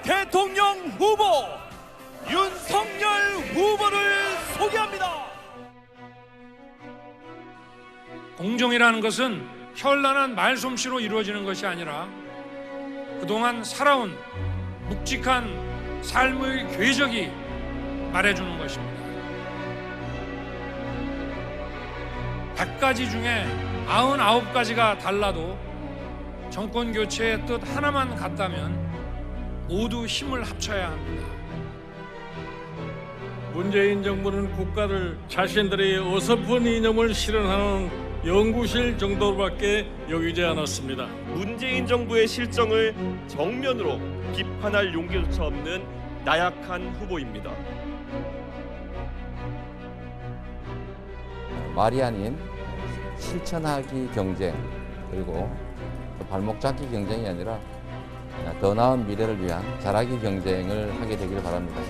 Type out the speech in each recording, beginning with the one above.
대통령 후보 윤석열 후보를 소개합니다. 공정이라는 것은 현란한 말솜씨로 이루어지는 것이 아니라 그동안 살아온 묵직한 삶의 궤적이 말해주는 것입니다. 100가지 중에 99가지가 달라도 정권 교체의 뜻 하나만 같다면 모두 힘을 합쳐야 합니다. 문재인 정부는 국가를 자신들의 어설픈 이념을 실현하는 연구실 정도로밖에 여기지 않았습니다. 문재인 정부의 실정을 정면으로 비판할 용기조차 없는 나약한 후보입니다. 말이 아닌 실천하기 경쟁, 그리고 발목 잡기 경쟁이 아니라 더 나은 미래를 위한 잘하기 경쟁을 하게 되기를 바랍니다.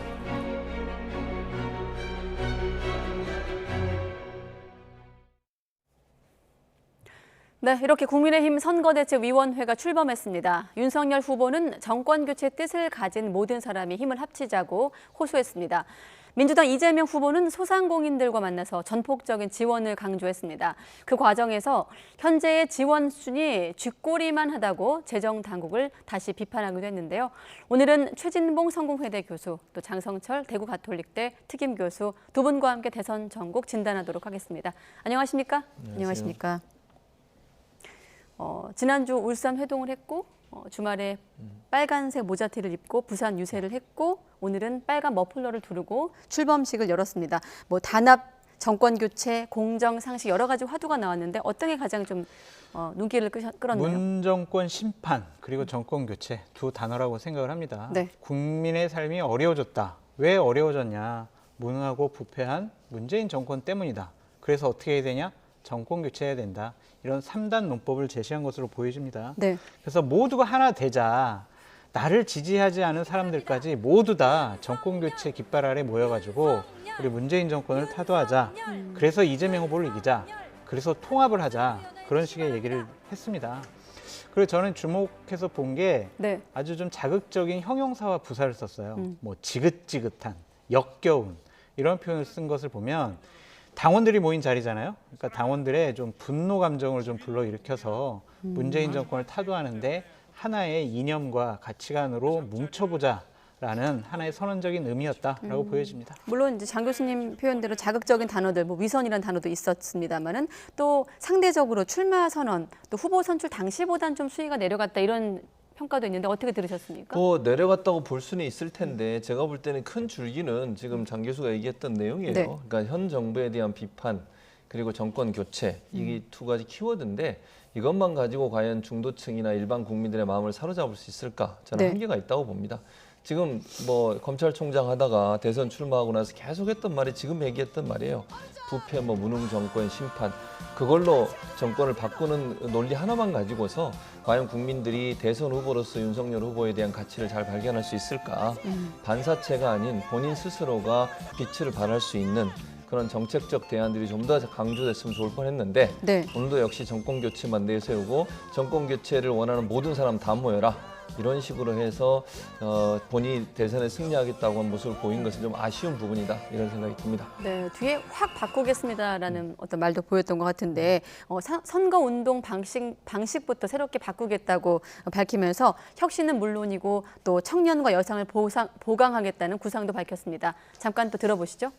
네, 이렇게 국민의힘 선거대책위원회가 출범했습니다. 윤석열 후보는 정권교체 뜻을 가진 모든 사람이 힘을 합치자고 호소했습니다. 민주당 이재명 후보는 소상공인들과 만나서 전폭적인 지원을 강조했습니다. 그 과정에서 현재의 지원 수준이 쥐꼬리만 하다고 재정당국을 다시 비판하기도 했는데요. 오늘은 최진봉 성공회대 교수, 또 장성철 대구가톨릭대 특임교수 두 분과 함께 대선 전국 진단하도록 하겠습니다. 안녕하십니까? 안녕하십니까? 지난주 울산 회동을 했고 주말에 빨간색 모자티를 입고 부산 유세를 했고 오늘은 빨간 머플러를 두르고 출범식을 열었습니다. 뭐 단합, 정권 교체, 공정, 상식 여러 가지 화두가 나왔는데 어떤 게 가장 좀 눈길을 끌었나요? 문정권 심판 그리고 정권 교체 두 단어라고 생각을 합니다. 네. 국민의 삶이 어려워졌다. 왜 어려워졌냐? 무능하고 부패한 문재인 정권 때문이다. 그래서 어떻게 해야 되냐? 정권 교체해야 된다. 이런 3단 논법을 제시한 것으로 보여집니다. 네. 그래서 모두가 하나 되자. 나를 지지하지 않은 사람들까지 모두 다 정권 교체 깃발 아래 모여가지고 우리 문재인 정권을 타도하자. 그래서 이재명 후보를 이기자. 그래서 통합을 하자. 그런 식의 얘기를 했습니다. 그리고 저는 주목해서 본 게 네. 아주 좀 자극적인 형용사와 부사를 썼어요. 뭐 지긋지긋한, 역겨운 이런 표현을 쓴 것을 보면 당원들이 모인 자리잖아요. 그러니까 당원들의 좀 분노 감정을 좀 불러일으켜서 문재인 정권을 타도하는데 하나의 이념과 가치관으로 뭉쳐보자라는 하나의 선언적인 의미였다라고 보여집니다. 물론 이제 장 교수님 표현대로 자극적인 단어들, 뭐 위선이라는 단어도 있었습니다만은 또 상대적으로 출마 선언, 또 후보 선출 당시보단 좀 수위가 내려갔다 이런 평가도 있는데 어떻게 들으셨습니까? 뭐 내려갔다고 볼 수는 있을 텐데 제가 볼 때는 큰 줄기는 지금 장 교수가 얘기했던 내용이에요. 네. 그러니까 현 정부에 대한 비판 그리고 정권 교체 이 두 가지 키워드인데 이것만 가지고 과연 중도층이나 일반 국민들의 마음을 사로잡을 수 있을까? 저는 네. 한계가 있다고 봅니다. 지금 뭐 검찰총장 하다가 대선 출마하고 나서 계속 했던 말이 지금 얘기했던 말이에요. 부패, 뭐 무능 정권 심판 그걸로 정권을 바꾸는 논리 하나만 가지고서 과연 국민들이 대선 후보로서 윤석열 후보에 대한 가치를 잘 발견할 수 있을까? 반사체가 아닌 본인 스스로가 빛을 발할 수 있는 그런 정책적 대안들이 좀 더 강조됐으면 좋을 뻔했는데 네. 오늘도 역시 정권 교체만 내세우고 정권 교체를 원하는 모든 사람 다 모여라. 이런 식으로 해서 본인이 대선에 승리하겠다고 한 모습을 보인 것은 좀 아쉬운 부분이다 이런 생각이 듭니다. 네, 뒤에 확 바꾸겠습니다라는 어떤 말도 보였던 것 같은데 선거운동 방식부터 새롭게 바꾸겠다고 밝히면서 혁신은 물론이고 또 청년과 여성을 보강하겠다는 구상도 밝혔습니다. 잠깐 또 들어보시죠.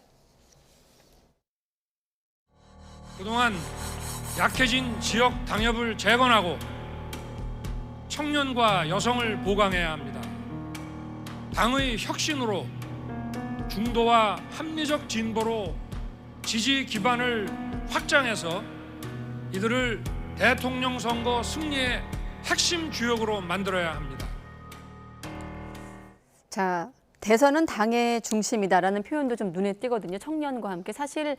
그동안 약해진 지역 당협을 재건하고 청년과 여성을 보강해야 합니다. 당의 혁신으로 중도와 합리적 진보로 지지 기반을 확장해서 이들을 대통령 선거 승리의 핵심 주역으로 만들어야 합니다. 자, 대선은 당의 중심이다라는 표현도 좀 눈에 띄거든요. 청년과 함께 사실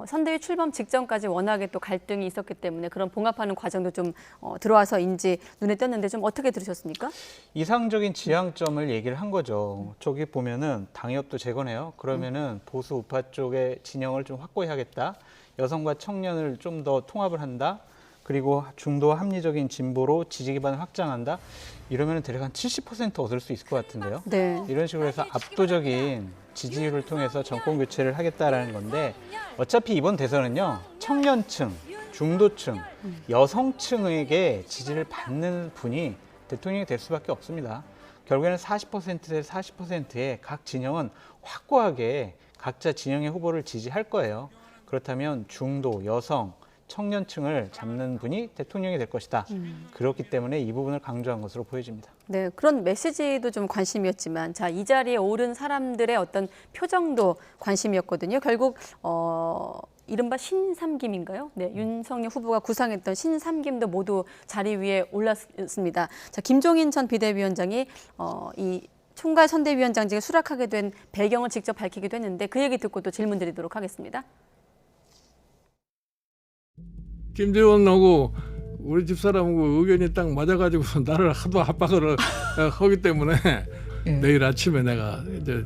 선대위 출범 직전까지 워낙에 또 갈등이 있었기 때문에 그런 봉합하는 과정도 좀 들어와서인지 눈에 띄었는데 좀 어떻게 들으셨습니까? 이상적인 지향점을 얘기를 한 거죠. 저기 보면은 당협도 재건해요. 그러면은 보수 우파 쪽의 진영을 좀 확보해야겠다. 여성과 청년을 좀 더 통합을 한다. 그리고 중도 합리적인 진보로 지지 기반을 확장한다. 이러면 대략 한 70% 얻을 수 있을 것 같은데요. 네. 이런 식으로 해서 압도적인 지지율을 통해서 정권 교체를 하겠다라는 건데 어차피 이번 대선은요. 청년층, 중도층, 여성층에게 지지를 받는 분이 대통령이 될 수밖에 없습니다. 결국에는 40%대 40%의 각 진영은 확고하게 각자 진영의 후보를 지지할 거예요. 그렇다면 중도, 여성, 청년층을 잡는 분이 대통령이 될 것이다. 그렇기 때문에 이 부분을 강조한 것으로 보여집니다. 네, 그런 메시지도 좀 관심이었지만, 자, 이 자리에 오른 사람들의 어떤 표정도 관심이었거든요. 결국 이른바 신삼김인가요? 네, 윤석열 후보가 구상했던 신삼김도 모두 자리 위에 올랐습니다. 자, 김종인 전 비대위원장이 이 총괄 선대위원장직에 수락하게 된 배경을 직접 밝히기도 했는데 그 얘기 듣고 또 질문 드리도록 하겠습니다. 김재원하고 우리 집사람하고 의견이 딱 맞아가지고 나를 하도 압박을 하기 때문에 내일 아침에 내가 이제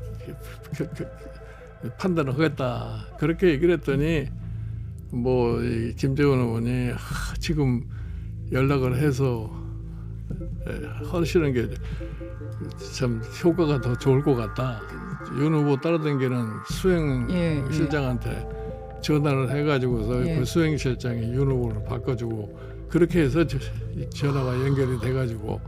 판단을 하겠다 그렇게 얘기를 했더니 뭐 이 김재원 의원이 지금 연락을 해서 하시는 게 참 효과가 더 좋을 것 같다. 윤 후보 따라다니는 수행실장한테 전화를 해가지고서 그 수행실장이 윤 후보를 바꿔주고 그렇게 해서 전화가 연결이 돼가지고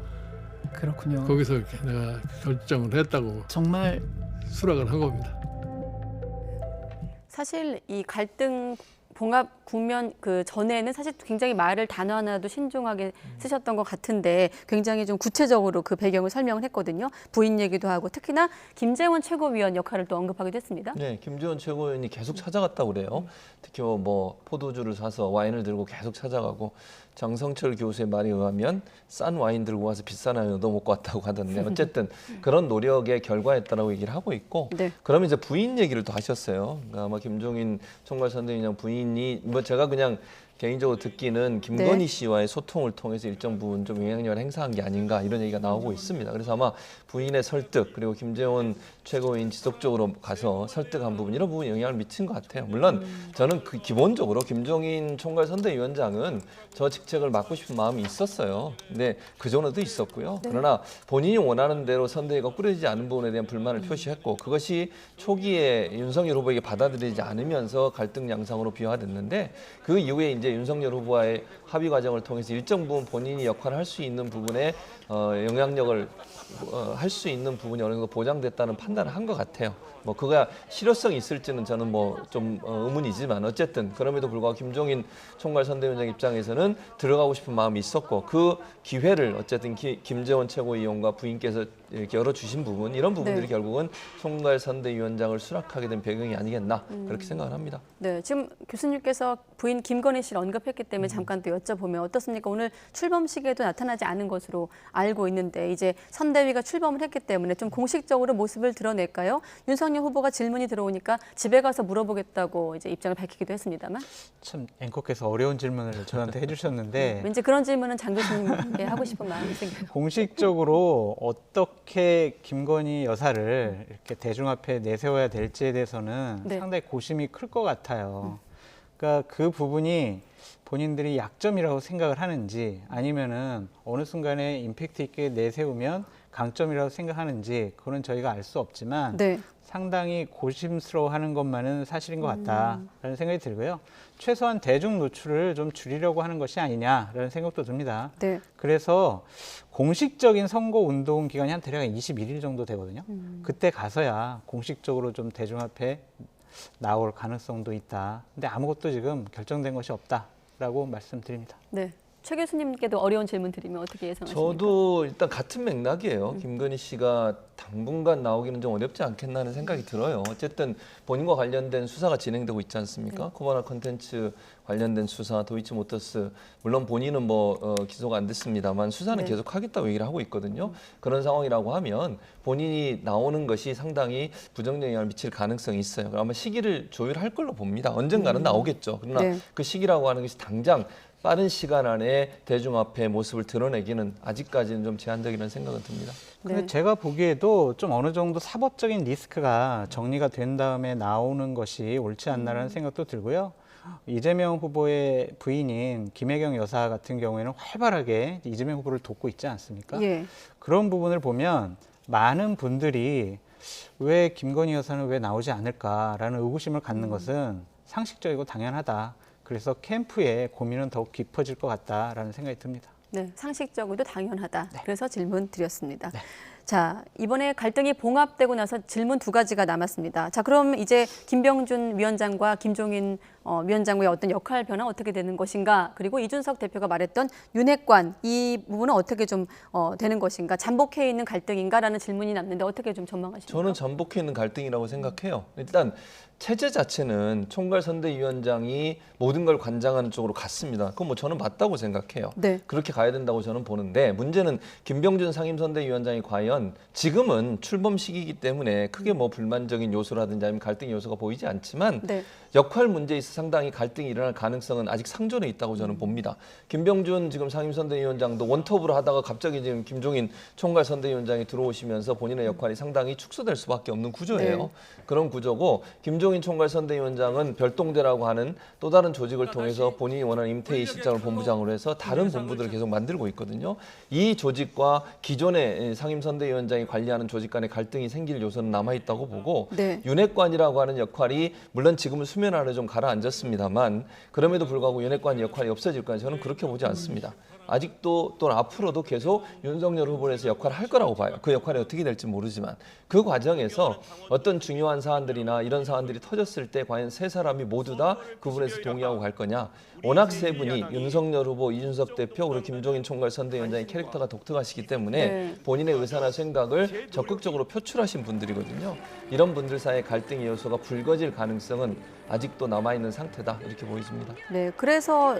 그렇군요. 거기서 내가 결정을 했다고 정말 수락을 한 겁니다. 사실 이 갈등 봉합 국면 그 전에는 사실 굉장히 말을 단어 하나도 신중하게 쓰셨던 것 같은데 굉장히 좀 구체적으로 그 배경을 설명을 했거든요. 부인 얘기도 하고 특히나 김재원 최고위원 역할을 또 언급하기도 했습니다. 네, 김재원 최고위원이 계속 찾아갔다고 그래요. 특히 뭐 포도주를 사서 와인을 들고 계속 찾아가고 장성철 교수의 말에 의하면 싼 와인 들고 와서 비싼 와인 얻어먹고 왔다고 하던데 어쨌든 그런 노력의 결과였다라고 얘기를 하고 있고 네. 그러면 이제 부인 얘기를 또 하셨어요. 그러니까 아마 김종인 총괄선대위원장 부인이 뭐 제가 그냥 개인적으로 듣기는 김건희 씨와의 소통을 통해서 일정 부분 좀 영향력을 행사한 게 아닌가 이런 얘기가 나오고 있습니다. 그래서 아마 부인의 설득 그리고 김재원 최고위원 지속적으로 가서 설득한 부분 이런 부분에 영향을 미친 것 같아요. 물론 저는 그 기본적으로 김종인 총괄선대위원장은 저 직책을 맡고 싶은 마음이 있었어요. 근데 그 전에도 있었고요. 그러나 본인이 원하는 대로 선대위가 꾸려지지 않은 부분에 대한 불만을 표시했고 그것이 초기에 윤석열 후보에게 받아들이지 않으면서 갈등 양상으로 비화됐는데 그 이후에 이제 윤석열 후보와의 합의 과정을 통해서 일정 부분 본인이 역할을 할 수 있는 부분에 영향력을 할 수 있는 부분이 어느 정도 보장됐다는 판단을 한 것 같아요. 뭐 그가 실효성이 있을지는 저는 뭐 좀 의문이지만 어쨌든 그럼에도 불구하고 김종인 총괄선대위원장 입장에서는 들어가고 싶은 마음이 있었고 그 기회를 어쨌든 김재원 최고위원과 부인께서 이렇게 열어주신 부분 이런 부분들이 결국은 총괄선대위원장을 수락하게 된 배경이 아니겠나 그렇게 생각을 합니다. 네, 지금 교수님께서 부인 김건희 씨를 언급했기 때문에 잠깐 또 여쭤보면 어떻습니까? 오늘 출범식에도 나타나지 않은 것으로 알고 있는데 이제 선대위가 출범을 했기 때문에 좀 공식적으로 모습을 드러낼까요? 윤석열 후보가 질문이 들어오니까 집에 가서 물어보겠다고 이제 입장을 밝히기도 했습니다만. 참 앵커께서 어려운 질문을 저한테 해주셨는데 왠지 그런 질문은 장 교수님께 하고 싶은 마음이 생겨요. 공식적으로 어떻게 김건희 여사를 이렇게 대중 앞에 내세워야 될지에 대해서는 상당히 고심이 클 것 같아요. 그러니까 그 부분이 본인들이 약점이라고 생각을 하는지 아니면은 어느 순간에 임팩트 있게 내세우면 강점이라고 생각하는지 그건 저희가 알 수 없지만 상당히 고심스러워하는 것만은 사실인 것 같다라는 생각이 들고요. 최소한 대중 노출을 좀 줄이려고 하는 것이 아니냐라는 생각도 듭니다. 그래서 공식적인 선거 운동 기간이 한 대략 21일 정도 되거든요. 그때 가서야 공식적으로 좀 대중 앞에 나올 가능성도 있다. 근데 아무것도 지금 결정된 것이 없다라고 말씀드립니다. 네. 최 교수님께도 어려운 질문 드리면 어떻게 예상하십니까? 저도 일단 같은 맥락이에요. 김건희 씨가 당분간 나오기는 좀 어렵지 않겠나 하는 생각이 들어요. 어쨌든 본인과 관련된 수사가 진행되고 있지 않습니까? 코바나 콘텐츠 관련된 수사, 도이치모터스 물론 본인은 뭐 기소가 안 됐습니다만 수사는 계속 하겠다고 얘기를 하고 있거든요. 그런 상황이라고 하면 본인이 나오는 것이 상당히 부정적 영향을 미칠 가능성이 있어요. 아마 시기를 조율할 걸로 봅니다. 언젠가는 나오겠죠. 그러나 그 시기라고 하는 것이 당장 빠른 시간 안에 대중 앞에 모습을 드러내기는 아직까지는 좀 제한적이라는 생각은 듭니다. 근데 제가 보기에도 좀 어느 정도 사법적인 리스크가 정리가 된 다음에 나오는 것이 옳지 않나라는 생각도 들고요. 이재명 후보의 부인인 김혜경 여사 같은 경우에는 활발하게 이재명 후보를 돕고 있지 않습니까? 예. 그런 부분을 보면 많은 분들이 왜 김건희 여사는 왜 나오지 않을까라는 의구심을 갖는 것은 상식적이고 당연하다. 그래서 캠프의 고민은 더욱 깊어질 것 같다라는 생각이 듭니다. 네, 상식적으로도 당연하다. 그래서 질문 드렸습니다. 네. 자, 이번에 갈등이 봉합되고 나서 질문 2가지가 남았습니다. 자, 그럼 이제 김병준 위원장과 김종인 위원장의 어떤 역할 변화 어떻게 되는 것인가? 그리고 이준석 대표가 말했던 윤핵관 이 부분은 어떻게 좀 되는 것인가? 잠복해 있는 갈등인가라는 질문이 남는데 어떻게 좀 전망하십니까? 저는 잠복해 있는 갈등이라고 생각해요. 일단 체제 자체는 총괄선대위원장이 모든 걸 관장하는 쪽으로 갔습니다. 그건 뭐 저는 맞다고 생각해요. 네. 그렇게 가야 된다고 저는 보는데 문제는 김병준 상임선대위원장이 과연 지금은 출범 시기이기 때문에 크게 뭐 불만적인 요소라든지 아니면 갈등 요소가 보이지 않지만 네. 역할 문제에 있어 상당히 갈등이 일어날 가능성은 아직 상존해 있다고 저는 봅니다. 김병준 지금 상임선대위원장도 원톱으로 하다가 갑자기 지금 김종인 총괄선대위원장이 들어오시면서 본인의 역할이 상당히 축소될 수밖에 없는 구조예요. 네. 그런 구조고 김종인 총괄선대위원장은 별동대라고 하는 또 다른 조직을 통해서 본인이 원하는 임태희 실장을 본부장으로 해서 다른 본부들을 계속 만들고 있거든요. 이 조직과 기존의 상임선대위원장이 관리하는 조직 간의 갈등이 생길 요소는 남아있다고 보고 네. 윤핵관이라고 하는 역할이 물론 지금은 수면 아래 좀 가라앉았습니다만 그럼에도 불구하고 윤핵관 역할이 없어질 거냐 저는 그렇게 보지 않습니다. 아직도 또 앞으로도 계속 윤석열 후보에서 역할을 할 거라고 봐요. 그 역할이 어떻게 될지 모르지만 그 과정에서 어떤 중요한 사안들이나 이런 사안들이 터졌을 때 과연 세 사람이 모두 다 그 부분에서 동의하고 갈 거냐. 워낙 세 분이 윤석열 후보, 이준석 대표, 그리고 김종인 총괄선대위원장의 캐릭터가 독특하시기 때문에 네. 본인의 의사나 생각을 적극적으로 표출하신 분들이거든요. 이런 분들 사이의 갈등의 요소가 불거질 가능성은 아직도 남아있는 상태다 이렇게 보여집니다. 네, 그래서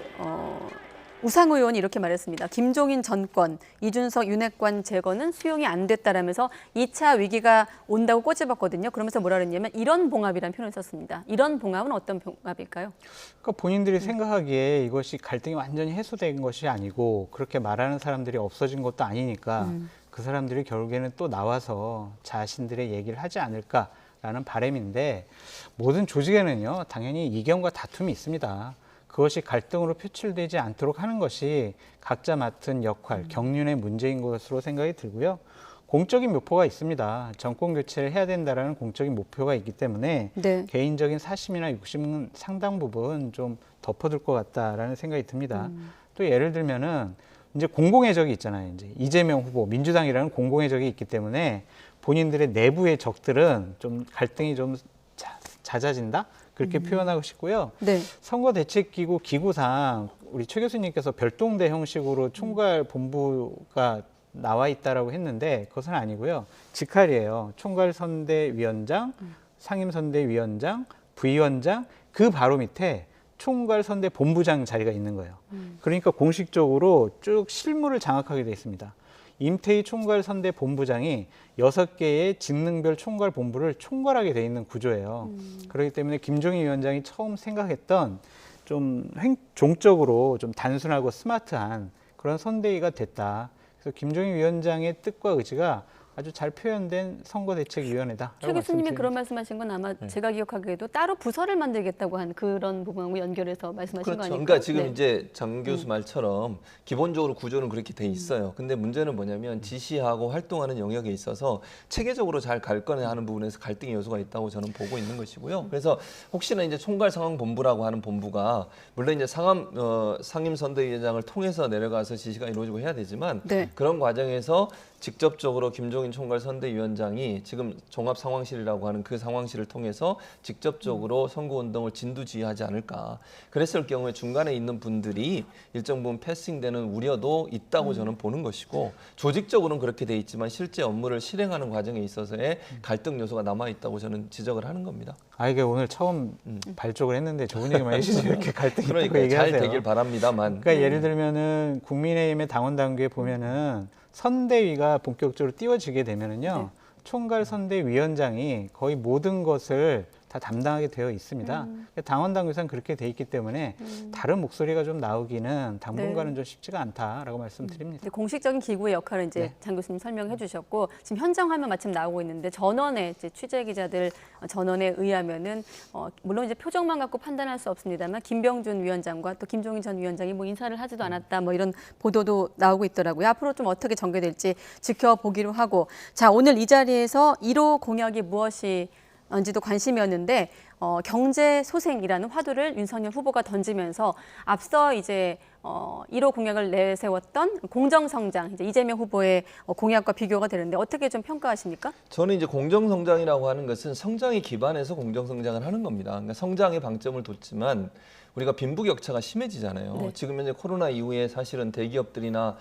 우상 의원이 이렇게 말했습니다. 김종인 전권, 이준석 윤핵관 제거는 수용이 안 됐다라면서 2차 위기가 온다고 꼬집었거든요. 그러면서 뭐라 그랬냐면 이런 봉합이라는 표현을 썼습니다. 이런 봉합은 어떤 봉합일까요? 그러니까 본인들이 생각하기에 이것이 갈등이 완전히 해소된 것이 아니고 그렇게 말하는 사람들이 없어진 것도 아니니까 그 사람들이 결국에는 또 나와서 자신들의 얘기를 하지 않을까라는 바람인데 모든 조직에는요 당연히 이견과 다툼이 있습니다. 그것이 갈등으로 표출되지 않도록 하는 것이 각자 맡은 역할, 경륜의 문제인 것으로 생각이 들고요. 공적인 목표가 있습니다. 정권 교체를 해야 된다라는 공적인 목표가 있기 때문에 네. 개인적인 사심이나 욕심은 상당 부분 좀 덮어둘 것 같다라는 생각이 듭니다. 또 예를 들면은 이제 공공의 적이 있잖아요. 이제 이재명 후보, 민주당이라는 공공의 적이 있기 때문에 본인들의 내부의 적들은 좀 갈등이 좀 잦아진다? 그렇게 표현하고 싶고요. 네. 선거대책기구 기구상 우리 최 교수님께서 별동대 형식으로 총괄 본부가 나와 있다라고 했는데 그것은 아니고요. 직할이에요. 총괄선대위원장, 상임선대위원장, 부위원장 그 바로 밑에 총괄선대본부장 자리가 있는 거예요. 그러니까 공식적으로 쭉 실무를 장악하게 돼 있습니다. 임태희 총괄선대본부장이 6개의 직능별 총괄본부를 총괄하게 돼 있는 구조예요. 그렇기 때문에 김종인 위원장이 처음 생각했던 좀 종적으로 좀 단순하고 스마트한 그런 선대위가 됐다. 그래서 김종인 위원장의 뜻과 의지가 아주 잘 표현된 선거대책위원회다. 최 교수님이 그런 말씀하신 건 아마 제가 기억하기에도 따로 부서를 만들겠다고 한 그런 부분하고 연결해서 말씀하신 그렇죠. 거 아닐까요? 그러니까 지금 네. 이제 장 교수 말처럼 기본적으로 구조는 그렇게 돼 있어요. 근데 문제는 뭐냐면 지시하고 활동하는 영역에 있어서 체계적으로 잘 갈 거냐 하는 부분에서 갈등의 요소가 있다고 저는 보고 있는 것이고요. 그래서 혹시나 이제 총괄상황본부라고 하는 본부가 물론 이제 상임선대위원장을 통해서 내려가서 지시가 이루어지고 해야 되지만 네. 그런 과정에서 직접적으로 김종인 총괄선대위원장이 지금 종합상황실이라고 하는 그 상황실을 통해서 직접적으로 선거운동을 진두지휘하지 않을까. 그랬을 경우에 중간에 있는 분들이 일정 부분 패싱되는 우려도 있다고 저는 보는 것이고 조직적으로는 그렇게 돼 있지만 실제 업무를 실행하는 과정에 있어서의 갈등 요소가 남아있다고 저는 지적을 하는 겁니다. 아 이게 오늘 처음 발족을 했는데 좋은 얘기만 해주시죠. 이렇게 갈등이 있다고 그러니까 얘기하세요. 잘 되길 바랍니다만. 그러니까 예를 들면은 국민의힘의 당원 당규에 보면은 선대위가 본격적으로 띄워지게 되면은요 총괄 선대위원장이 거의 모든 것을 다 다 담당하게 되어 있습니다. 당원 당규상 그렇게 돼 있기 때문에 다른 목소리가 좀 나오기는 당분간은 좀 쉽지가 않다라고 말씀드립니다. 공식적인 기구의 역할을 이제 장 교수님 설명해 주셨고 지금 현장 화면 마침 나오고 있는데 전원의 이제 취재 기자들 전원에 의하면은 물론 이제 표정만 갖고 판단할 수 없습니다만 김병준 위원장과 또 김종인 전 위원장이 뭐 인사를 하지도 않았다 뭐 이런 보도도 나오고 있더라고요. 앞으로 좀 어떻게 전개될지 지켜보기로 하고 자 오늘 이 자리에서 1호 공약이 무엇인지도 관심이었는데 경제 소생이라는 화두를 윤석열 후보가 던지면서 앞서 이제 1호 공약을 내세웠던 공정성장 이제 이재명 후보의 공약과 비교가 되는데 어떻게 좀 평가하십니까? 저는 이제 공정성장이라고 하는 것은 성장에 기반해서 공정성장을 하는 겁니다. 그러니까 성장에 방점을 뒀지만 우리가 빈부격차가 심해지잖아요. 네. 지금 현재 코로나 이후에 사실은 대기업들이나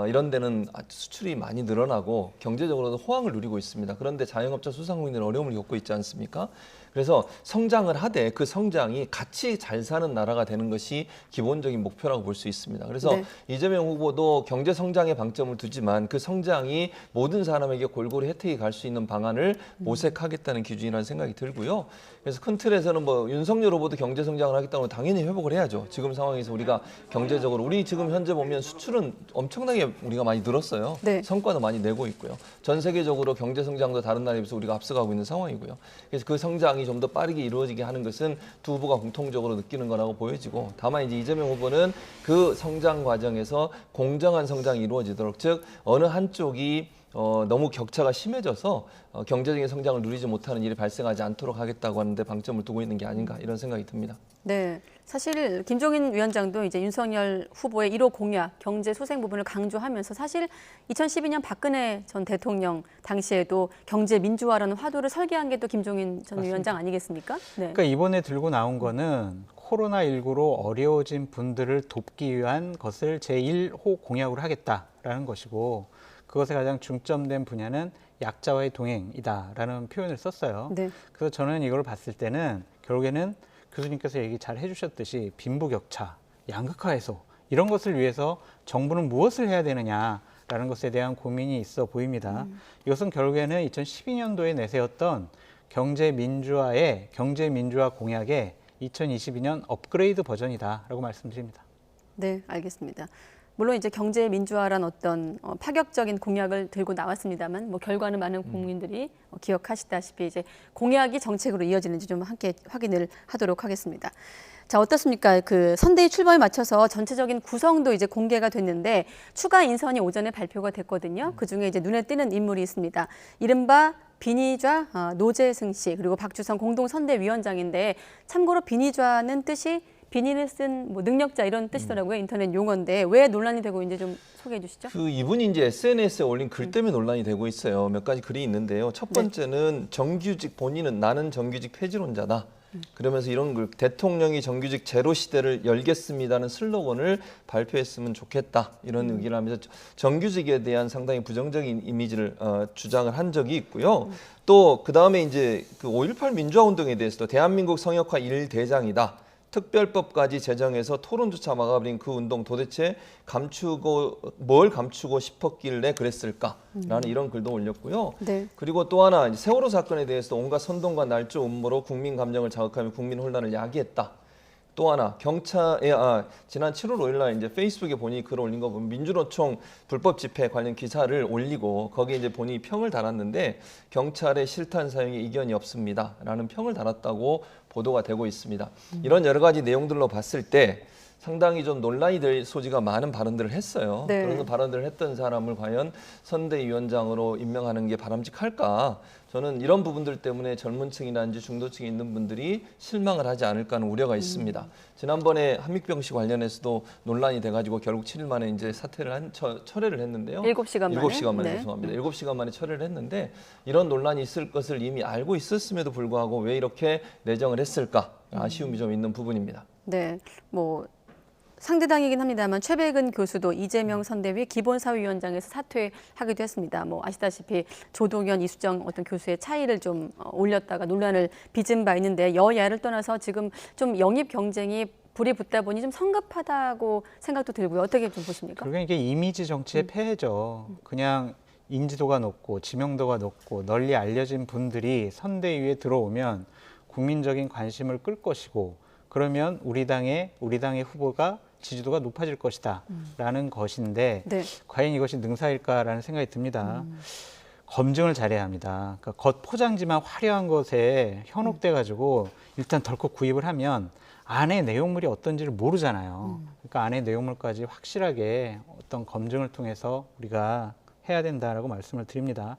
이런 데는 수출이 많이 늘어나고 경제적으로도 호황을 누리고 있습니다. 그런데 자영업자 소상공인들은 어려움을 겪고 있지 않습니까? 그래서 성장을 하되 그 성장이 같이 잘 사는 나라가 되는 것이 기본적인 목표라고 볼 수 있습니다. 그래서 네. 이재명 후보도 경제 성장에 방점을 두지만 그 성장이 모든 사람에게 골고루 혜택이 갈 수 있는 방안을 모색하겠다는 기준이라는 생각이 들고요. 그래서 큰 틀에서는 뭐 윤석열 후보도 경제 성장을 하겠다면 당연히 회복을 해야죠. 지금 상황에서 우리가 경제적으로 우리 지금 현재 보면 수출은 엄청나게 우리가 많이 늘었어요. 네. 성과도 많이 내고 있고요. 전 세계적으로 경제 성장도 다른 나라에 비해서 우리가 앞서가고 있는 상황이고요. 그래서 그 성장이 좀 더 빠르게 이루어지게 하는 것은 두 후보가 공통적으로 느끼는 거라고 보여지고 다만 이제 이재명 후보는 그 성장 과정에서 공정한 성장이 이루어지도록 즉 어느 한쪽이 너무 격차가 심해져서 경제적인 성장을 누리지 못하는 일이 발생하지 않도록 하겠다고 하는데 방점을 두고 있는 게 아닌가 이런 생각이 듭니다. 네, 사실 김종인 위원장도 이제 윤석열 후보의 1호 공약 경제 소생 부분을 강조하면서 사실 2012년 박근혜 전 대통령 당시에도 경제 민주화라는 화두를 설계한 게 또 김종인 전 위원장 아니겠습니까? 네. 그러니까 이번에 들고 나온 거는 코로나19로 어려워진 분들을 돕기 위한 것을 제1호 공약으로 하겠다라는 것이고 그것에 가장 중점된 분야는 약자와의 동행이다라는 표현을 썼어요. 네. 그래서 저는 이걸 봤을 때는 결국에는 교수님께서 얘기 잘 해주셨듯이 빈부격차, 양극화 해소 이런 것을 위해서 정부는 무엇을 해야 되느냐라는 것에 대한 고민이 있어 보입니다. 이것은 결국에는 2012년도에 내세웠던 경제 민주화 공약의 2022년 업그레이드 버전이다라고 말씀드립니다. 네, 알겠습니다. 물론 이제 경제 민주화란 어떤 파격적인 공약을 들고 나왔습니다만 뭐 결과는 많은 국민들이 기억하시다시피 이제 공약이 정책으로 이어지는지 좀 함께 확인을 하도록 하겠습니다. 자, 어떻습니까? 그 선대위 출범에 맞춰서 전체적인 구성도 이제 공개가 됐는데 추가 인선이 오전에 발표가 됐거든요. 그중에 이제 눈에 띄는 인물이 있습니다. 이른바 비니좌 노재승 씨 그리고 박주성 공동선대위원장인데 참고로 비니좌는 뜻이 비니를 쓴 뭐 능력자 이런 뜻이더라고요. 인터넷 용어인데 왜 논란이 되고 있는지 좀 소개해 주시죠. 그 이분이 이제 SNS에 올린 글 때문에 논란이 되고 있어요. 몇 가지 글이 있는데요. 첫 번째는 정규직 본인은 나는 정규직 폐지론자다. 그러면서 이런 글 대통령이 정규직 제로 시대를 열겠습니다는 슬로건을 발표했으면 좋겠다 이런 의견을 하면서 정규직에 대한 상당히 부정적인 이미지를 주장을 한 적이 있고요. 또 그 다음에 이제 그 5.18 민주화 운동에 대해서도 대한민국 성역화 1대장이다. 특별법까지 제정해서 토론조차 막아버린 그 운동 도대체 뭘 감추고 싶었길래 그랬을까라는 이런 글도 올렸고요. 네. 그리고 또 하나 이제 세월호 사건에 대해서 온갖 선동과 날조 음모로 국민 감정을 자극하며 국민 혼란을 야기했다. 또 하나 경찰에 지난 7월 5일 날 이제 페이스북에 본인이 글을 올린 거 보면 민주노총 불법 집회 관련 기사를 올리고 거기에 이제 본인이 평을 달았는데 경찰의 실탄 사용에 이견이 없습니다라는 평을 달았다고 보도가 되고 있습니다. 이런 여러 가지 내용들로 봤을 때 상당히 좀 논란이 될 소지가 많은 발언들을 했어요. 네. 그런 발언들을 했던 사람을 과연 선대위원장으로 임명하는 게 바람직할까? 저는 이런 부분들 때문에 젊은 층이라든지 중도층에 있는 분들이 실망을 하지 않을까 하는 우려가 있습니다. 지난번에 한믹병씨 관련해서도 논란이 돼가지고 결국 7일 만에 이제 사퇴를 철회를 했는데요. 7시간 만에? 7시간 만에 네. 죄송합니다. 7시간 만에 철회를 했는데 이런 논란이 있을 것을 이미 알고 있었음에도 불구하고 왜 이렇게 내정을 했을까? 아쉬움이 좀 있는 부분입니다. 네, 뭐 상대당이긴 합니다만 최백은 교수도 이재명 선대위 기본사위원장에서 사퇴하기도 했습니다. 뭐 아시다시피 조동현, 이수정 어떤 교수의 차이를 좀 올렸다가 논란을 빚은 바 있는데 여야를 떠나서 지금 좀 영입 경쟁이 불이 붙다 보니 좀 성급하다고 생각도 들고요. 어떻게 좀 보십니까? 그러니까 이게 이미지 정치의 폐해죠. 그냥 인지도가 높고 지명도가 높고 널리 알려진 분들이 선대위에 들어오면 국민적인 관심을 끌 것이고 그러면 우리 당의 후보가 지지도가 높아질 것이다라는 것인데 네. 과연 이것이 능사일까라는 생각이 듭니다. 검증을 잘해야 합니다. 그러니까 겉 포장지만 화려한 것에 현혹돼 가지고 일단 덜컥 구입을 하면 안에 내용물이 어떤지를 모르잖아요. 그러니까 안에 내용물까지 확실하게 어떤 검증을 통해서 우리가 해야 된다라고 말씀을 드립니다.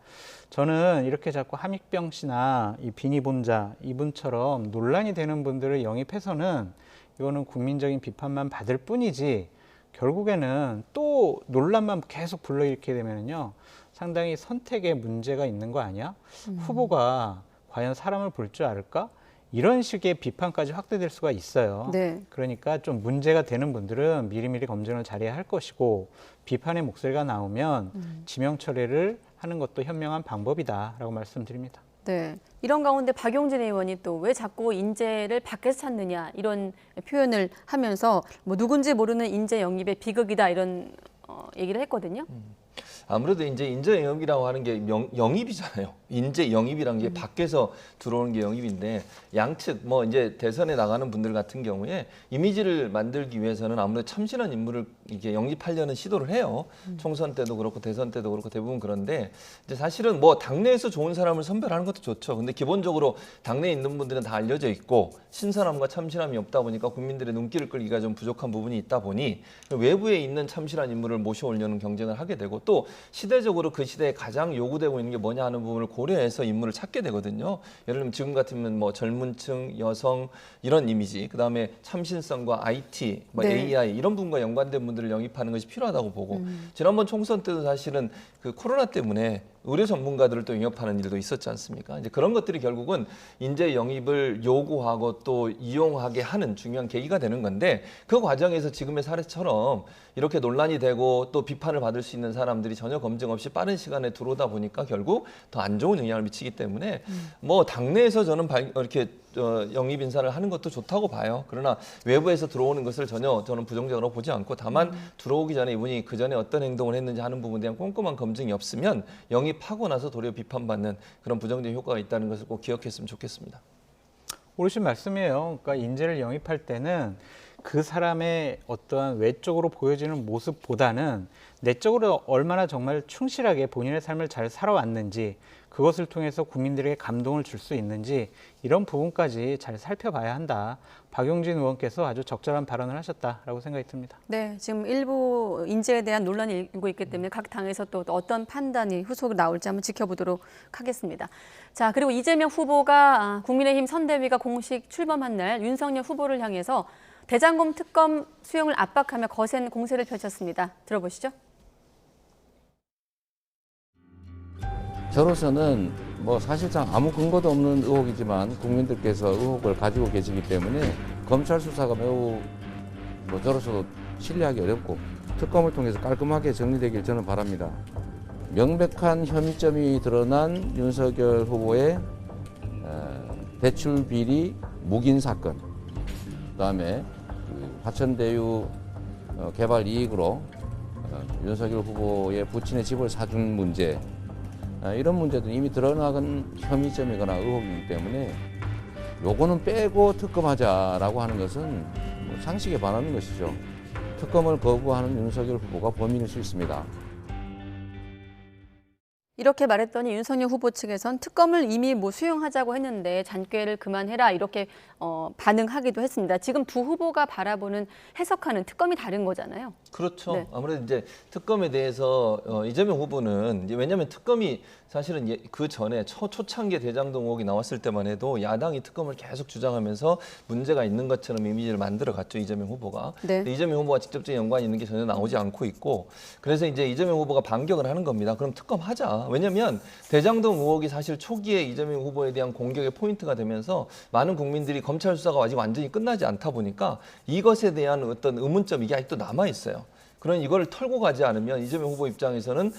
저는 이렇게 자꾸 함익병 씨나 이 비니본자 이분처럼 논란이 되는 분들을 영입해서는 이거는 국민적인 비판만 받을 뿐이지 결국에는 또 논란만 계속 불러일으키게 되면요 상당히 선택에 문제가 있는 거 아니야? 후보가 과연 사람을 볼 줄 알까? 이런 식의 비판까지 확대될 수가 있어요. 네. 그러니까 좀 문제가 되는 분들은 미리미리 검증을 잘해야 할 것이고 비판의 목소리가 나오면 지명 처리를 하는 것도 현명한 방법이다라고 말씀드립니다. 네. 이런 가운데 박용진 의원이 또 왜 자꾸 인재를 밖에서 찾느냐 이런 표현을 하면서 뭐 누군지 모르는 인재 영입의 비극이다 이런 얘기를 했거든요. 아무래도 이제 인재 영입이라고 하는 게 영입이잖아요. 인재 영입이라는 게 밖에서 들어오는 게 영입인데 양측 뭐 이제 대선에 나가는 분들 같은 경우에 이미지를 만들기 위해서는 아무래도 참신한 인물을 이게 영입하려는 시도를 해요. 총선 때도 그렇고 대선 때도 그렇고 대부분 그런데 이제 사실은 뭐 당내에서 좋은 사람을 선별하는 것도 좋죠. 근데 기본적으로 당내에 있는 분들은 다 알려져 있고 신선함과 참신함이 없다 보니까 국민들의 눈길을 끌기가 좀 부족한 부분이 있다 보니 외부에 있는 참신한 인물을 모셔오려는 경쟁을 하게 되고 또 시대적으로 그 시대에 가장 요구되고 있는 게 뭐냐 하는 부분을 고려해서 인물을 찾게 되거든요. 예를 들면 지금 같으면 뭐 젊은층, 여성 이런 이미지, 그다음에 참신성과 IT, 뭐 네. AI 이런 부분과 연관된 분들을 영입하는 것이 필요하다고 보고 지난번 총선 때도 사실은 그 코로나 때문에 의료 전문가들을 또 영입하는 일도 있었지 않습니까? 이제 그런 것들이 결국은 인재 영입을 요구하고 또 이용하게 하는 중요한 계기가 되는 건데 그 과정에서 지금의 사례처럼 이렇게 논란이 되고 또 비판을 받을 수 있는 사람들이 전혀 검증 없이 빠른 시간에 들어오다 보니까 결국 더 안 좋은 영향을 미치기 때문에 뭐 당내에서 저는 이렇게 영입 인사를 하는 것도 좋다고 봐요. 그러나 외부에서 들어오는 것을 전혀 저는 부정적으로 보지 않고 다만 들어오기 전에 이분이 그 전에 어떤 행동을 했는지 하는 부분에 대한 꼼꼼한 검증이 없으면 영입하고 나서 도리어 비판받는 그런 부정적인 효과가 있다는 것을 꼭 기억했으면 좋겠습니다. 옳으신 말씀이에요. 그러니까 인재를 영입할 때는 그 사람의 어떠한 외적으로 보여지는 모습보다는 내적으로 얼마나 정말 충실하게 본인의 삶을 잘 살아왔는지 그것을 통해서 국민들에게 감동을 줄 수 있는지 이런 부분까지 잘 살펴봐야 한다. 박용진 의원께서 아주 적절한 발언을 하셨다라고 생각이 듭니다. 네, 지금 일부 인재에 대한 논란이 일고 있기 때문에 각 당에서 또 어떤 판단이 후속으로 나올지 한번 지켜보도록 하겠습니다. 자, 그리고 이재명 후보가 국민의힘 선대위가 공식 출범한 날 윤석열 후보를 향해서 대장금 특검 수용을 압박하며 거센 공세를 펼쳤습니다. 들어보시죠. 저로서는 뭐 사실상 아무 근거도 없는 의혹이지만 국민들께서 의혹을 가지고 계시기 때문에 검찰 수사가 매우 뭐 저로서도 신뢰하기 어렵고 특검을 통해서 깔끔하게 정리되길 저는 바랍니다. 명백한 혐의점이 드러난 윤석열 후보의 대출 비리 묵인 사건, 그다음에 화천대유 개발 이익으로 윤석열 후보의 부친의 집을 사준 문제, 이런 문제도 이미 드러나간 혐의점이거나 의혹이기 때문에 요거는 빼고 특검하자라고 하는 것은 뭐 상식에 반하는 것이죠. 특검을 거부하는 윤석열 후보가 범인일 수 있습니다. 이렇게 말했더니 윤석열 후보 측에선 특검을 이미 뭐 수용하자고 했는데 잔꾀를 그만해라 이렇게 반응하기도 했습니다. 지금 두 후보가 바라보는 해석하는 특검이 다른 거잖아요. 그렇죠. 네. 아무래도 이제 특검에 대해서 이재명 후보는 이제 왜냐하면 특검이 사실은 그 전에 초창기에 대장동 의혹이 나왔을 때만 해도 야당이 특검을 계속 주장하면서 문제가 있는 것처럼 이미지를 만들어 갔죠, 이재명 후보가. 네. 근데 이재명 후보가 직접적인 연관이 있는 게 전혀 나오지 않고 있고 그래서 이제 이재명 후보가 반격을 하는 겁니다. 그럼 특검하자. 왜냐하면 대장동 의혹이 사실 초기에 이재명 후보에 대한 공격의 포인트가 되면서 많은 국민들이 검찰 수사가 아직 완전히 끝나지 않다 보니까 이것에 대한 어떤 의문점 이게 아직도 남아 있어요. 그런 이걸 털고 가지 않으면 이재명 후보 입장에서는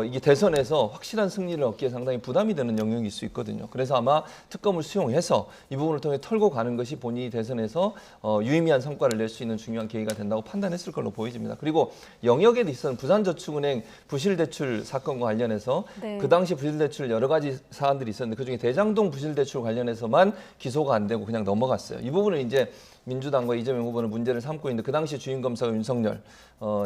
이게 대선에서 확실한 승리를 얻기에 상당히 부담이 되는 영역일 수 있거든요. 그래서 아마 특검을 수용해서 이 부분을 통해 털고 가는 것이 본인이 대선에서 유의미한 성과를 낼 수 있는 중요한 계기가 된다고 판단했을 걸로 보여집니다. 그리고 영역에 있어서는 부산저축은행 부실대출 사건과 관련해서 네. 그 당시 부실대출 여러 가지 사안들이 있었는데 그중에 대장동 부실대출 관련해서만 기소가 안 되고 그냥 넘어갔어요. 이 부분을 이제 민주당과 이재명 후보는 문제를 삼고 있는데 그 당시 주임 검사가 윤석열,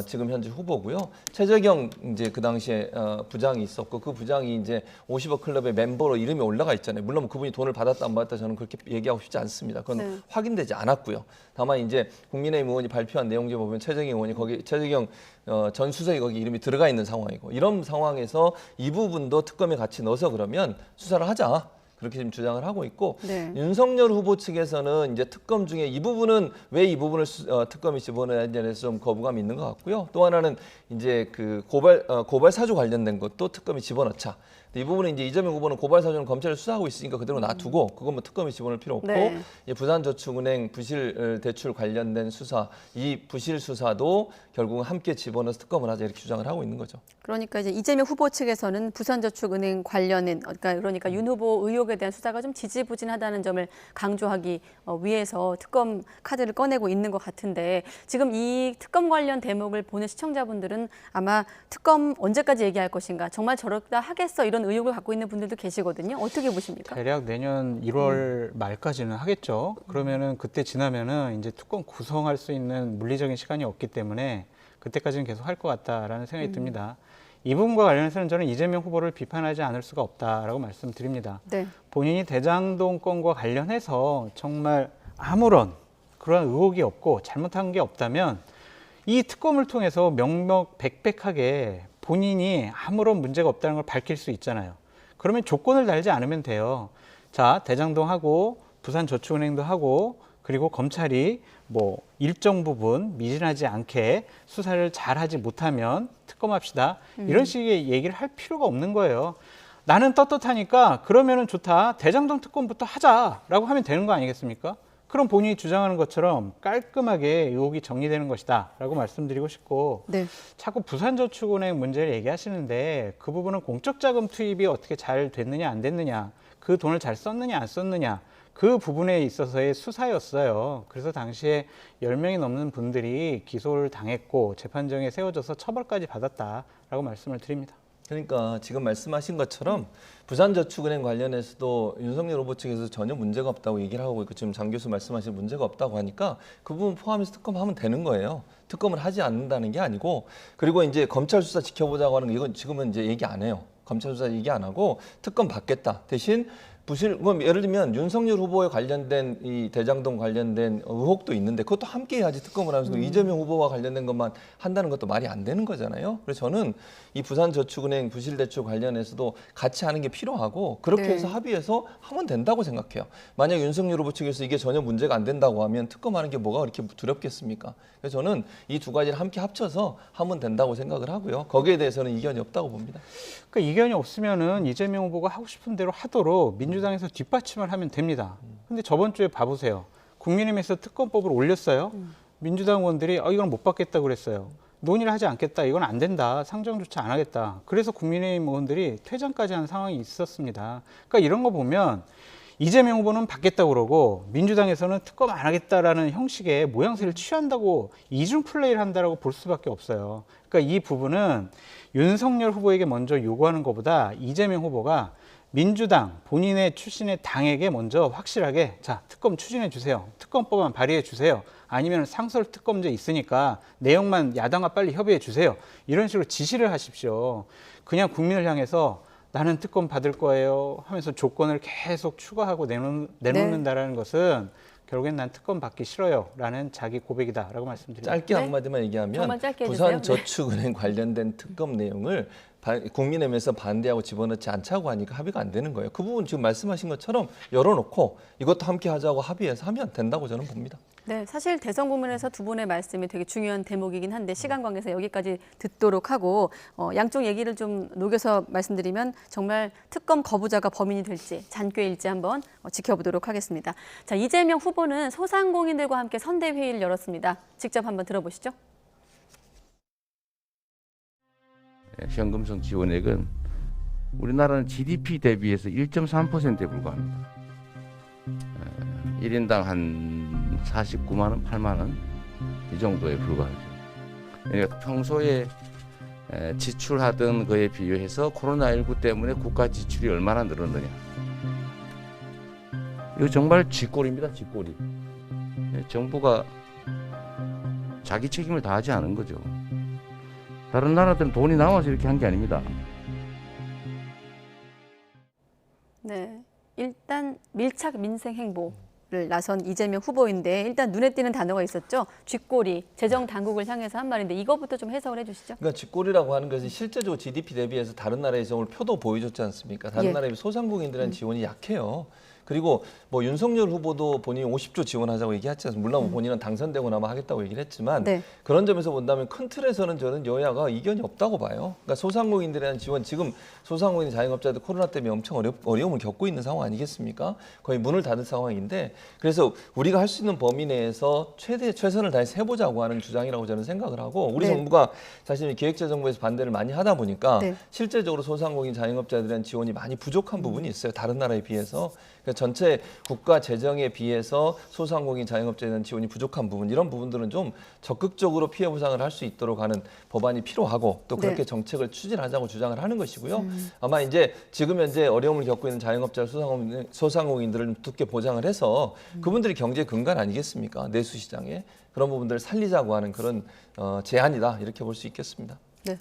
지금 현재 후보고요. 최재경 이제 그 당시에 부장이 있었고 그 부장이 이제 50억 클럽의 멤버로 이름이 올라가 있잖아요. 물론 그분이 돈을 받았다 안 받았다 저는 그렇게 얘기하고 싶지 않습니다. 그건 네. 확인되지 않았고요. 다만 이제 국민의힘 의원이 발표한 내용 좀 보면 최재경 의원이 거기 최재경 전 수석이 거기 이름이 들어가 있는 상황이고 이런 상황에서 이 부분도 특검에 같이 넣어서 그러면 수사를 하자. 그렇게 지금 주장을 하고 있고 네. 윤석열 후보 측에서는 이제 특검 중에 이 부분은 왜 이 부분을 특검이 집어넣어야 되는지 좀 거부감이 있는 것 같고요. 또 하나는 이제 그 고발 사주 관련된 것도 특검이 집어넣자. 이 부분은 이제 이재명 후보는 고발 사주는 검찰이 수사하고 있으니까 그대로 놔두고 그건 뭐 특검이 집어넣을 필요 없고 네. 부산저축은행 부실 대출 관련된 수사 이 부실 수사도 결국은 함께 집어넣어서 특검을 하자 이렇게 주장을 하고 있는 거죠. 그러니까 이제 이재명 후보 측에서는 부산저축은행 관련된 그러니까 윤 후보 의혹에 대한 수사가 좀 지지부진하다는 점을 강조하기 위해서 특검 카드를 꺼내고 있는 것 같은데 지금 이 특검 관련 대목을 보는 시청자분들은 아마 특검 언제까지 얘기할 것인가 정말 저렇다 하겠어 이런 의혹을 갖고 있는 분들도 계시거든요. 어떻게 보십니까? 대략 내년 1월 말까지는 하겠죠. 그러면은 그때 지나면은 이제 특검 구성할 수 있는 물리적인 시간이 없기 때문에 그때까지는 계속 할 것 같다라는 생각이 듭니다. 이 부분과 관련해서는 저는 이재명 후보를 비판하지 않을 수가 없다라고 말씀드립니다. 네. 본인이 대장동 건과 관련해서 정말 아무런 그런 의혹이 없고 잘못한 게 없다면 이 특검을 통해서 명명백백하게 본인이 아무런 문제가 없다는 걸 밝힐 수 있잖아요. 그러면 조건을 달지 않으면 돼요. 자, 대장동하고 부산저축은행도 하고 그리고 검찰이 뭐 일정 부분 미진하지 않게 수사를 잘하지 못하면 특검합시다. 이런 식의 얘기를 할 필요가 없는 거예요. 나는 떳떳하니까 그러면은 좋다. 대장동 특검부터 하자라고 하면 되는 거 아니겠습니까? 그럼 본인이 주장하는 것처럼 깔끔하게 의혹이 정리되는 것이다 라고 말씀드리고 싶고 네. 자꾸 부산저축은행 문제를 얘기하시는데 그 부분은 공적자금 투입이 어떻게 잘 됐느냐 안 됐느냐 그 돈을 잘 썼느냐 안 썼느냐 그 부분에 있어서의 수사였어요. 그래서 당시에 10명이 넘는 분들이 기소를 당했고 재판정에 세워져서 처벌까지 받았다라고 말씀을 드립니다. 그러니까 지금 말씀하신 것처럼 부산저축은행 관련해서도 윤석열 후보 측에서 전혀 문제가 없다고 얘기를 하고 있고 지금 장 교수 말씀하신 문제가 없다고 하니까 그 부분 포함해서 특검하면 되는 거예요. 특검을 하지 않는다는 게 아니고 그리고 이제 검찰 수사 지켜보자고 하는 거 이건 지금은 이제 얘기 안 해요. 검찰 수사 얘기 안 하고 특검 받겠다. 대신 예를 들면 윤석열 후보에 관련된 이 대장동 관련된 의혹도 있는데 그것도 함께 해야지 특검을 하면서 이재명 후보와 관련된 것만 한다는 것도 말이 안 되는 거잖아요. 그래서 저는 이 부산저축은행 부실대출 관련해서도 같이 하는 게 필요하고 그렇게 네. 해서 합의해서 하면 된다고 생각해요. 만약 윤석열 후보 측에서 이게 전혀 문제가 안 된다고 하면 특검하는 게 뭐가 그렇게 두렵겠습니까? 그래서 저는 이 두 가지를 함께 합쳐서 하면 된다고 생각을 하고요. 거기에 대해서는 이견이 없다고 봅니다. 그러니까 이견이 없으면은 이재명 후보가 하고 싶은 대로 하도록 민주당에서 뒷받침을 하면 됩니다. 근데 저번 주에 봐보세요. 국민의힘에서 특검법을 올렸어요. 민주당 의원들이 이건 못 받겠다고 그랬어요. 논의를 하지 않겠다. 이건 안 된다. 상정조차 안 하겠다. 그래서 국민의힘 의원들이 퇴장까지 한 상황이 있었습니다. 그러니까 이런 거 보면 이재명 후보는 받겠다고 그러고 민주당에서는 특검 안 하겠다라는 형식의 모양새를 취한다고 이중 플레이를 한다라고 볼 수밖에 없어요. 그러니까 이 부분은 윤석열 후보에게 먼저 요구하는 것보다 이재명 후보가 민주당 본인의 출신의 당에게 먼저 확실하게 자 특검 추진해 주세요. 특검법안 발의해 주세요. 아니면 상설 특검제 있으니까 내용만 야당과 빨리 협의해 주세요. 이런 식으로 지시를 하십시오. 그냥 국민을 향해서 나는 특검 받을 거예요 하면서 조건을 계속 추가하고 내놓는다라는 것은 결국엔 난 특검 받기 싫어요 라는 자기 고백이다라고 말씀드립니다. 짧게 네. 한마디만 얘기하면 정말 짧게 해주세요. 부산저축은행 관련된 특검 내용을 국민의힘에서 반대하고 집어넣지 않자고 하니까 합의가 안 되는 거예요. 그 부분 지금 말씀하신 것처럼 열어놓고 이것도 함께 하자고 합의해서 하면 된다고 저는 봅니다. 네, 사실 대선 국면에서 두 분의 말씀이 되게 중요한 대목이긴 한데 시간 관계에서 여기까지 듣도록 하고 양쪽 얘기를 좀 녹여서 말씀드리면 정말 특검 거부자가 범인이 될지 잔꾀일지 한번 지켜보도록 하겠습니다. 자, 이재명 후보는 소상공인들과 함께 선대회의를 열었습니다. 직접 한번 들어보시죠. 현금성 지원액은 우리나라는 GDP 대비해서 1.3%에 불과합니다. 1인당 한 49만 원, 8만 원 이 정도에 불과하죠. 그러니까 평소에 지출하던 거에 비교해서 코로나19 때문에 국가 지출이 얼마나 늘었느냐. 이거 정말 쥐꼬리입니다, 쥐꼬리. 정부가 자기 책임을 다하지 않은 거죠. 다른 나라들은 돈이 나와서 이렇게 한 게 아닙니다. 네, 일단 밀착 민생 행보를 나선 이재명 후보인데 일단 눈에 띄는 단어가 있었죠. 쥐꼬리, 재정 당국을 향해서 한 말인데 이거부터 좀 해석을 해주시죠. 그러니까 쥐꼬리라고 하는 것은 실제적으로 GDP 대비해서 다른 나라에서 오늘 표도 보여줬지 않습니까? 다른 예. 나라의 소상공인들은 지원이 약해요. 그리고 뭐 윤석열 후보도 본인이 50조 지원하자고 얘기했지 않습니까? 물론 본인은 당선되고 나면 하겠다고 얘기를 했지만 네. 그런 점에서 본다면 큰 틀에서는 저는 여야가 이견이 없다고 봐요. 그러니까 소상공인들에 대한 지원, 지금 소상공인 자영업자들 코로나 때문에 엄청 어려움을 겪고 있는 상황 아니겠습니까? 거의 문을 닫은 상황인데 그래서 우리가 할 수 있는 범위 내에서 최선을 다해서 해보자고 하는 주장이라고 저는 생각을 하고 우리 네. 정부가 사실 기획재정부에서 반대를 많이 하다 보니까 네. 실제적으로 소상공인 자영업자들에 대한 지원이 많이 부족한 부분이 있어요. 다른 나라에 비해서. 그러니까 전체 국가 재정에 비해서 소상공인 자영업자에 대한 지원이 부족한 부분, 이런 부분들은 좀 적극적으로 피해 보상을 할 수 있도록 하는 법안이 필요하고 또 그렇게 네. 정책을 추진하자고 주장을 하는 것이고요. 아마 이제 지금 현재 어려움을 겪고 있는 자영업자 소상공인들을 두께 보장을 해서 그분들이 경제 근간 아니겠습니까? 내수 시장에 그런 부분들을 살리자고 하는 그런 제안이다 이렇게 볼 수 있겠습니다. 네.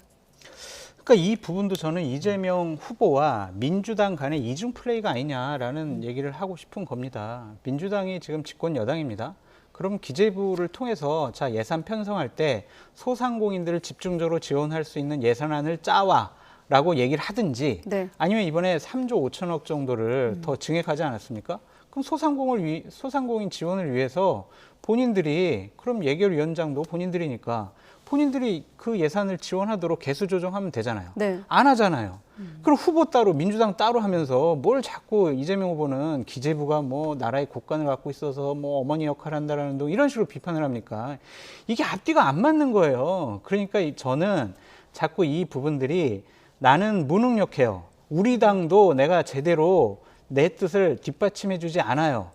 그러니까 이 부분도 저는 이재명 후보와 민주당 간의 이중 플레이가 아니냐라는 얘기를 하고 싶은 겁니다. 민주당이 지금 집권 여당입니다. 그럼 기재부를 통해서 자 예산 편성할 때 소상공인들을 집중적으로 지원할 수 있는 예산안을 짜와라고 얘기를 하든지 네. 아니면 이번에 3조 5천억 정도를 더 증액하지 않았습니까? 그럼 소상공인 지원을 위해서 본인들이 그럼 예결위원장도 본인들이니까 본인들이 그 예산을 지원하도록 개수 조정하면 되잖아요. 네. 안 하잖아요. 그럼 후보 따로 민주당 따로 하면서 뭘 자꾸 이재명 후보는 기재부가 뭐 나라의 국간을 갖고 있어서 뭐 어머니 역할을 한다라는 둥 이런 식으로 비판을 합니까? 이게 앞뒤가 안 맞는 거예요. 그러니까 저는 자꾸 이 부분들이 나는 무능력해요. 우리 당도 내가 제대로 내 뜻을 뒷받침해주지 않아요.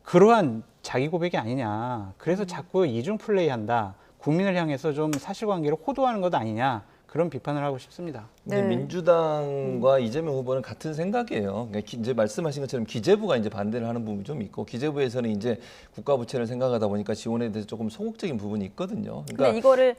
그러한 자기 고백이 아니냐. 그래서 자꾸 이중 플레이한다. 국민을 향해서 좀 사실관계를 호도하는 것 아니냐. 그런 비판을 하고 싶습니다. 근데 네. 민주당과 이재명 후보는 같은 생각이에요. 그러니까 이제 말씀하신 것처럼 기재부가 이제 반대를 하는 부분이 좀 있고 기재부에서는 이제 국가 부채를 생각하다 보니까 지원에 대해서 조금 소극적인 부분이 있거든요. 근데 그러니까 이거를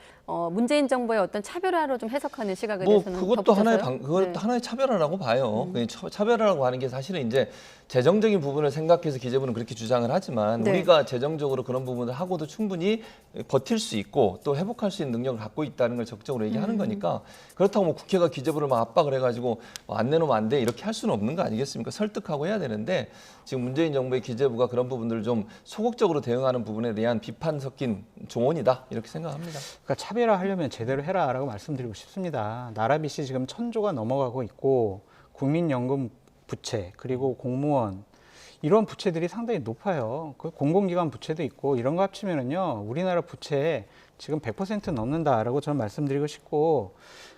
문재인 정부의 어떤 차별화로 좀 해석하는 시각에 뭐 대해서는 그것도 하나의 덧붙여서요? 그것도 네. 하나의 차별화라고 봐요. 차별화라고 하는 게 사실은 이제 재정적인 부분을 생각해서 기재부는 그렇게 주장을 하지만 네. 우리가 재정적으로 그런 부분을 하고도 충분히 버틸 수 있고 또 회복할 수 있는 능력을 갖고 있다는 걸 적극적으로 얘기하는 거니까 그렇다고 뭐 국회가 기재부를 막 압박을 해가지고 안 내놓으면 안 돼 이렇게 할 수는 없는 거 아니겠습니까? 설득하고 해야 되는데 지금 문재인 정부의 기재부가 그런 부분들을 좀 소극적으로 대응하는 부분에 대한 비판 섞인 조언이다 이렇게 생각합니다. 그러니까 차별화하려면 제대로 해라라고 말씀드리고 싶습니다. 나라 빚이 지금 1,000조가 넘어가고 있고 국민연금 부채 그리고 공무원 이런 부채들이 상당히 높아요. 그 공공기관 부채도 있고 이런 거 합치면은요 우리나라 부채 지금 100% 넘는다라고 저는 말씀드리고 싶고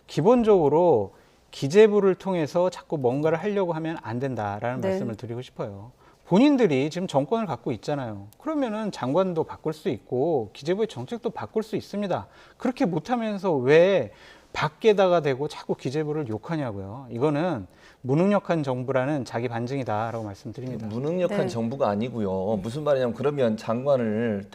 기본적으로 기재부를 통해서 자꾸 뭔가를 하려고 하면 안 된다라는 네. 말씀을 드리고 싶어요. 본인들이 지금 정권을 갖고 있잖아요. 그러면은 장관도 바꿀 수 있고 기재부의 정책도 바꿀 수 있습니다. 그렇게 못하면서 왜 밖에다가 대고 자꾸 기재부를 욕하냐고요. 이거는 무능력한 정부라는 자기 반증이다라고 말씀드립니다. 무능력한 네. 정부가 아니고요. 무슨 말이냐면 그러면 장관을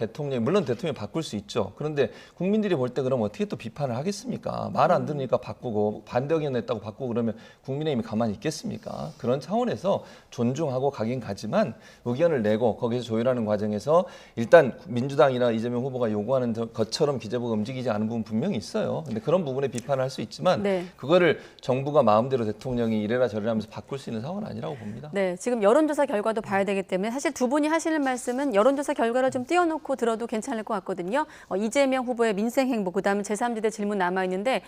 물론 대통령이 바꿀 수 있죠. 그런데 국민들이 볼 때 그럼 어떻게 또 비판을 하겠습니까? 말 안 들으니까 바꾸고 반대 의견 냈다고 바꾸고 그러면 국민의힘이 가만히 있겠습니까? 그런 차원에서 존중하고 가긴 가지만 의견을 내고 거기서 조율하는 과정에서 일단 민주당이나 이재명 후보가 요구하는 것처럼 기재부가 움직이지 않은 부분 분명히 있어요. 근데 그런 부분에 비판을 할 수 있지만 네. 그거를 정부가 마음대로 대통령이 이래라 저래라 하면서 바꿀 수 있는 상황은 아니라고 봅니다. 네, 지금 여론조사 결과도 봐야 되기 때문에 사실 두 분이 하시는 말씀은 여론조사 결과를 좀 띄워놓고 들어도 괜찮을 것 같거든요. 이재명 후보의 민생 행보, 그다음에 제3지대 질문 남아 있는데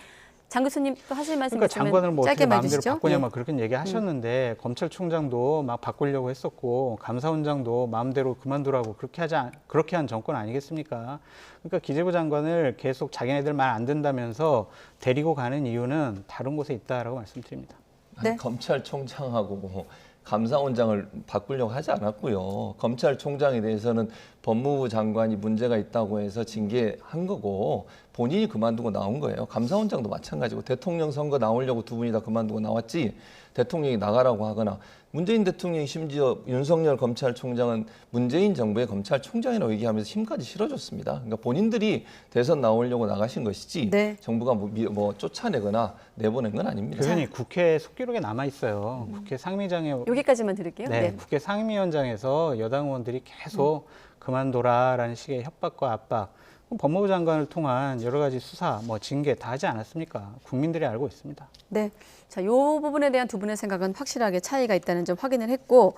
장 교수님 또 하실 말씀 그러니까 있으면 장관을 뭐 어떻게 짧게만 마음대로 해주시죠. 바꾸냐 예. 막 그렇게 얘기하셨는데 검찰총장도 막 바꾸려고 했었고 감사원장도 마음대로 그만두라고 그렇게 한 정권 아니겠습니까? 그러니까 기재부 장관을 계속 자기네들 말 안 듣는다면서 데리고 가는 이유는 다른 곳에 있다라고 말씀드립니다. 네. 아니, 검찰총장하고 뭐 감사원장을 바꾸려고 하지 않았고요. 검찰총장에 대해서는 법무부 장관이 문제가 있다고 해서 징계한 거고 본인이 그만두고 나온 거예요. 감사원장도 마찬가지고 대통령 선거 나오려고 두 분이 다 그만두고 나왔지 대통령이 나가라고 하거나 문재인 대통령이 심지어 윤석열 검찰총장은 문재인 정부의 검찰총장이라고 얘기하면서 힘까지 실어줬습니다. 그러니까 본인들이 대선 나오려고 나가신 것이지 네. 정부가 뭐 쫓아내거나 내보낸 건 아닙니다. 교수님 국회 속기록에 남아 있어요. 국회 상임위장에 여기까지만 들을게요. 네, 네. 국회 상임위원장에서 여당 의원들이 계속 그만둬라라는 식의 협박과 압박, 법무부 장관을 통한 여러 가지 수사, 뭐 징계 다 하지 않았습니까? 국민들이 알고 있습니다. 네. 자, 이 부분에 대한 두 분의 생각은 확실하게 차이가 있다는 점 확인을 했고